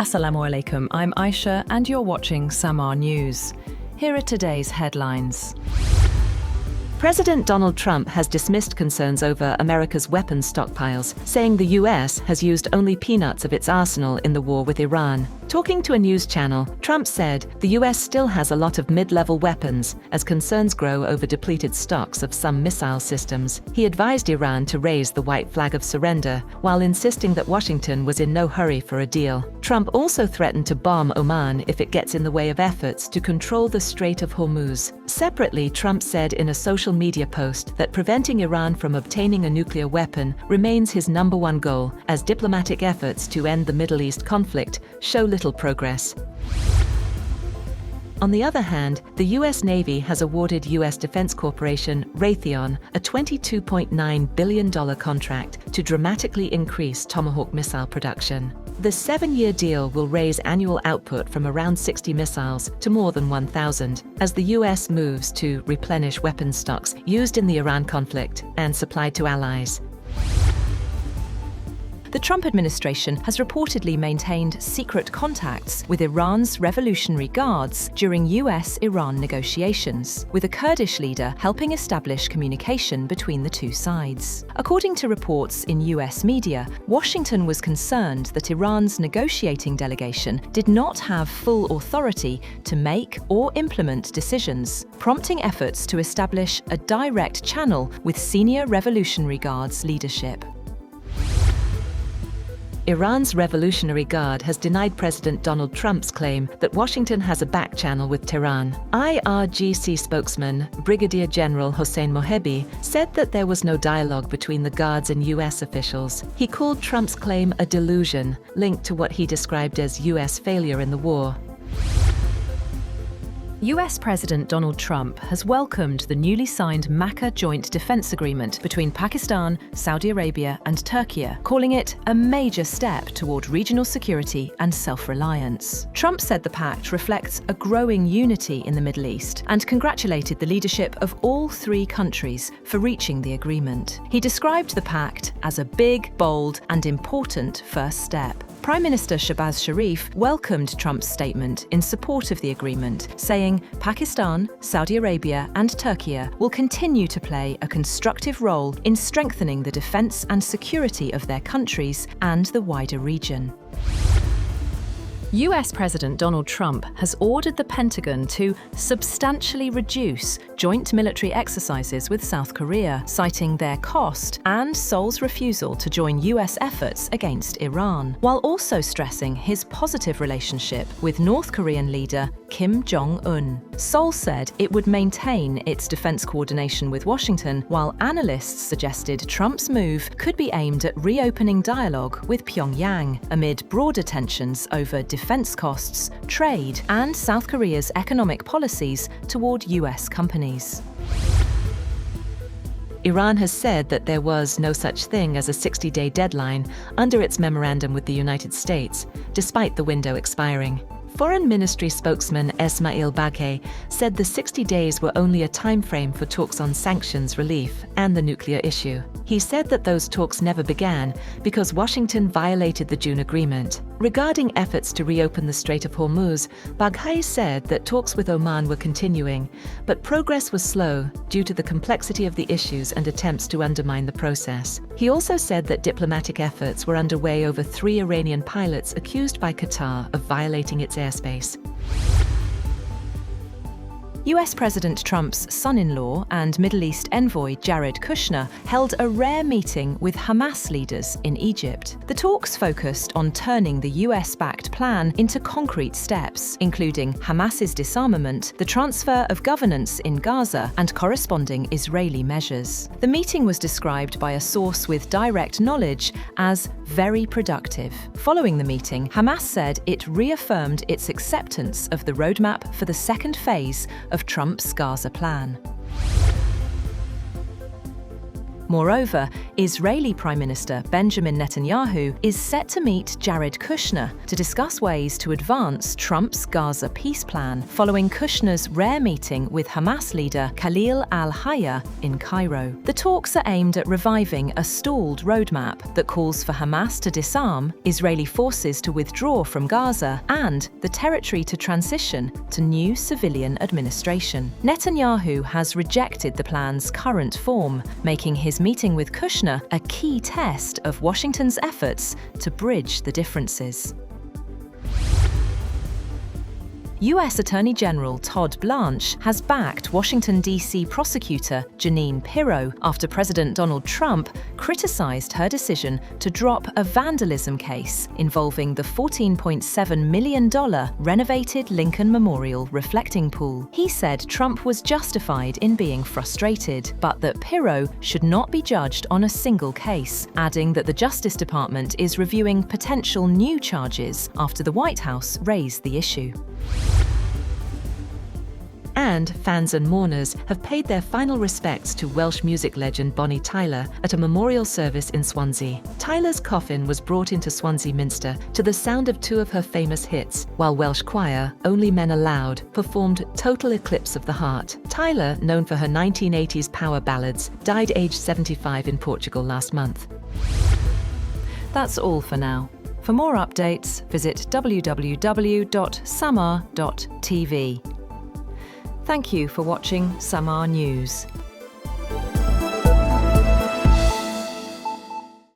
Assalamu alaikum, I'm Aisha and you're watching SAMAA News. Here are today's headlines. President Donald Trump has dismissed concerns over America's weapons stockpiles, saying the US has used only peanuts of its arsenal in the war with Iran. Talking to a news channel, Trump said the US still has a lot of mid-level weapons as concerns grow over depleted stocks of some missile systems. He advised Iran to raise the white flag of surrender, while insisting that Washington was in no hurry for a deal. Trump also threatened to bomb Oman if it gets in the way of efforts to control the Strait of Hormuz. Separately, Trump said in a social media post that preventing Iran from obtaining a nuclear weapon remains his number one goal, as diplomatic efforts to end the Middle East conflict show little progress. On the other hand, the US Navy has awarded US defense corporation Raytheon a $22.9 billion contract to dramatically increase Tomahawk missile production. The 7-year deal will raise annual output from around 60 missiles to more than 1,000, as the US moves to replenish weapons stocks used in the Iran conflict and supplied to allies. The Trump administration has reportedly maintained secret contacts with Iran's Revolutionary Guards during US-Iran negotiations, with a Kurdish leader helping establish communication between the two sides. According to reports in US media, Washington was concerned that Iran's negotiating delegation did not have full authority to make or implement decisions, prompting efforts to establish a direct channel with senior Revolutionary Guards leadership. Iran's Revolutionary Guard has denied President Donald Trump's claim that Washington has a back channel with Tehran. IRGC spokesman Brigadier General Hossein Mohebi said that there was no dialogue between the Guards and US officials. He called Trump's claim a delusion, linked to what he described as US failure in the war. US President Donald Trump has welcomed the newly signed Makkah joint defense agreement between Pakistan, Saudi Arabia and Turkey, calling it a major step toward regional security and self-reliance. Trump said the pact reflects a growing unity in the Middle East and congratulated the leadership of all three countries for reaching the agreement. He described the pact as a big, bold and important first step. Prime Minister Shehbaz Sharif welcomed Trump's statement in support of the agreement, saying Pakistan, Saudi Arabia and Turkey will continue to play a constructive role in strengthening the defense and security of their countries and the wider region. US President Donald Trump has ordered the Pentagon to substantially reduce joint military exercises with South Korea, citing their cost and Seoul's refusal to join US efforts against Iran, while also stressing his positive relationship with North Korean leader Kim Jong-un. Seoul said it would maintain its defense coordination with Washington, while analysts suggested Trump's move could be aimed at reopening dialogue with Pyongyang amid broader tensions over defense costs, trade, and South Korea's economic policies toward US companies. Iran has said that there was no such thing as a 60-day deadline under its memorandum with the United States, despite the window expiring. Foreign Ministry spokesman Ismail Baghay said the 60 days were only a timeframe for talks on sanctions relief and the nuclear issue. He said that those talks never began because Washington violated the June agreement. Regarding efforts to reopen the Strait of Hormuz, Baghay said that talks with Oman were continuing, but progress was slow due to the complexity of the issues and attempts to undermine the process. He also said that diplomatic efforts were underway over 3 Iranian pilots accused by Qatar of violating its airspace. US President Trump's son-in-law and Middle East envoy Jared Kushner held a rare meeting with Hamas leaders in Egypt. The talks focused on turning the US-backed plan into concrete steps, including Hamas's disarmament, the transfer of governance in Gaza, and corresponding Israeli measures. The meeting was described by a source with direct knowledge as very productive. Following the meeting, Hamas said it reaffirmed its acceptance of the roadmap for the second phase of Trump's Gaza plan. Moreover, Israeli Prime Minister Benjamin Netanyahu is set to meet Jared Kushner to discuss ways to advance Trump's Gaza peace plan following Kushner's rare meeting with Hamas leader Khalil al-Hayya in Cairo. The talks are aimed at reviving a stalled roadmap that calls for Hamas to disarm, Israeli forces to withdraw from Gaza, and the territory to transition to new civilian administration. Netanyahu has rejected the plan's current form, making his meeting with Kushner a key test of Washington's efforts to bridge the differences. US Attorney General Todd Blanche has backed Washington, D.C. prosecutor Jeanine Pirro after President Donald Trump criticized her decision to drop a vandalism case involving the $14.7 million renovated Lincoln Memorial reflecting pool. He said Trump was justified in being frustrated, but that Pirro should not be judged on a single case, adding that the Justice Department is reviewing potential new charges after the White House raised the issue. And fans and mourners have paid their final respects to Welsh music legend Bonnie Tyler at a memorial service in Swansea. Tyler's coffin was brought into Swansea Minster to the sound of two of her famous hits, while Welsh choir, Only Men Aloud, performed Total Eclipse of the Heart. Tyler, known for her 1980s power ballads, died aged 75 in Portugal last month. That's all for now. For more updates, visit www.samaa.tv. Thank you for watching SAMAA News.